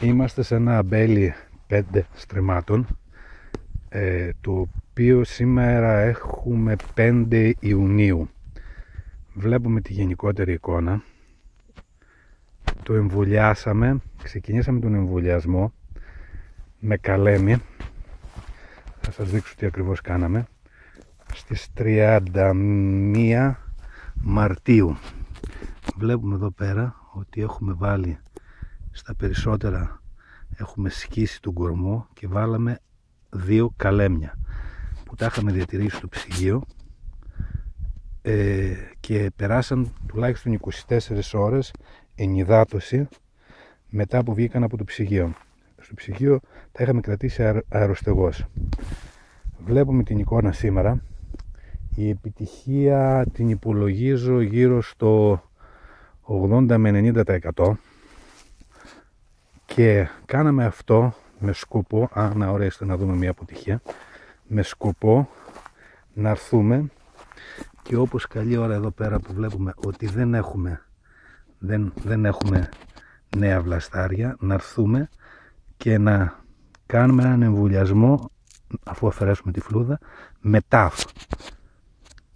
Είμαστε σε ένα αμπέλι 5 στρεμμάτων, το οποίο σήμερα έχουμε 5 Ιουνίου. Βλέπουμε τη γενικότερη εικόνα. Το εμβολιάσαμε, ξεκινήσαμε τον εμβολιασμό με καλέμι. Θα σας δείξω τι ακριβώς κάναμε. Στις 31 Μαρτίου. Βλέπουμε εδώ πέρα ότι έχουμε βάλει στα περισσότερα, έχουμε σκίσει τον κορμό και βάλαμε 2 καλέμια που τα είχαμε διατηρήσει στο ψυγείο και περάσαν τουλάχιστον 24 ώρες ενυδάτωση μετά που βγήκαν από το ψυγείο. Στο ψυγείο τα είχαμε κρατήσει αεροστεγώς. Βλέπουμε την εικόνα σήμερα. Η επιτυχία την υπολογίζω γύρω στο 80 με 90%. Και κάναμε αυτό με σκοπό, να ωραίστε να δούμε μια αποτυχία, με σκοπό να έρθουμε και όπως καλή ώρα εδώ πέρα που βλέπουμε ότι δεν έχουμε νέα βλαστάρια, να έρθουμε και να κάνουμε έναν εμβολιασμό, αφού αφαιρέσουμε τη φλούδα, με τάφ.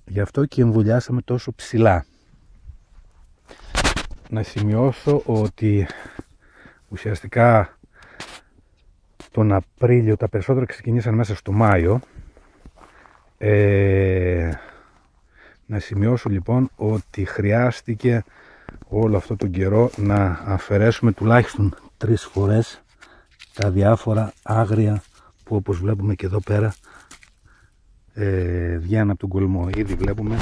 Γι' αυτό και εμβολιάσαμε τόσο ψηλά. Να σημειώσω ότι ουσιαστικά τον Απρίλιο τα περισσότερα ξεκινήσαν μέσα στο Μάιο. Να σημειώσω λοιπόν ότι χρειάστηκε όλο αυτό τον καιρό να αφαιρέσουμε τουλάχιστον 3 φορές τα διάφορα άγρια που, όπως βλέπουμε και εδώ πέρα, βγαίνουν από τον κολμό. Ήδη βλέπουμε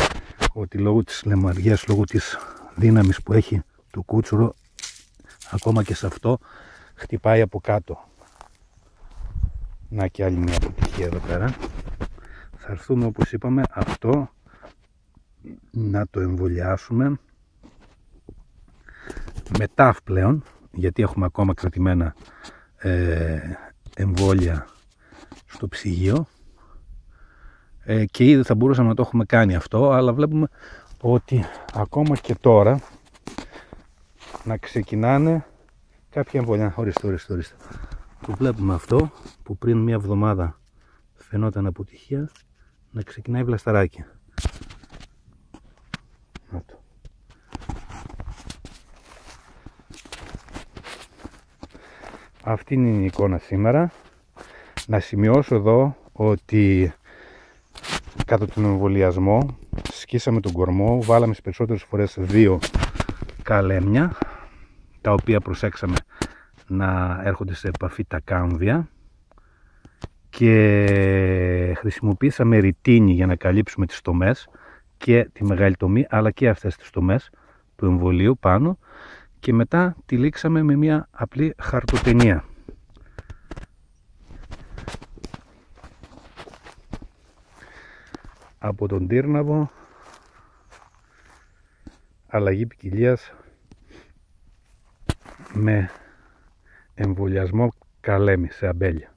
ότι λόγω της λεμαριάς, λόγω της δύναμης που έχει το κούτσουρο, ακόμα και σε αυτό χτυπάει από κάτω. Να και άλλη μια αποτυχία εδώ πέρα. Θα έρθουμε, όπως είπαμε, αυτό να το εμβολιάσουμε με τάφ πλέον, γιατί έχουμε ακόμα κρατημένα εμβόλια στο ψυγείο και ήδη θα μπορούσαμε να το έχουμε κάνει αυτό, αλλά βλέπουμε ότι ακόμα και τώρα να ξεκινάνε κάποια εμβόλια. Ορίστε. Το βλέπουμε αυτό που πριν μια εβδομάδα φαινόταν αποτυχία, να ξεκινάει βλασταράκι. Αυτή είναι η εικόνα σήμερα. Να σημειώσω εδώ ότι κατά τον εμβολιασμό σκίσαμε τον κορμό, βάλαμε στις περισσότερες φορές 2 καλέμια, τα οποία προσέξαμε να έρχονται σε επαφή τα κάμβια, και χρησιμοποίησαμε ρητίνη για να καλύψουμε τις τομές και τη μεγάλη τομή, αλλά και αυτές τις τομές του εμβολίου πάνω, και μετά τη λήξαμε με μια απλή χαρτοτενία. Από τον τύρναβο, αλλαγή ποικιλίας με εμβολιασμό καλέμι σε αμπέλια.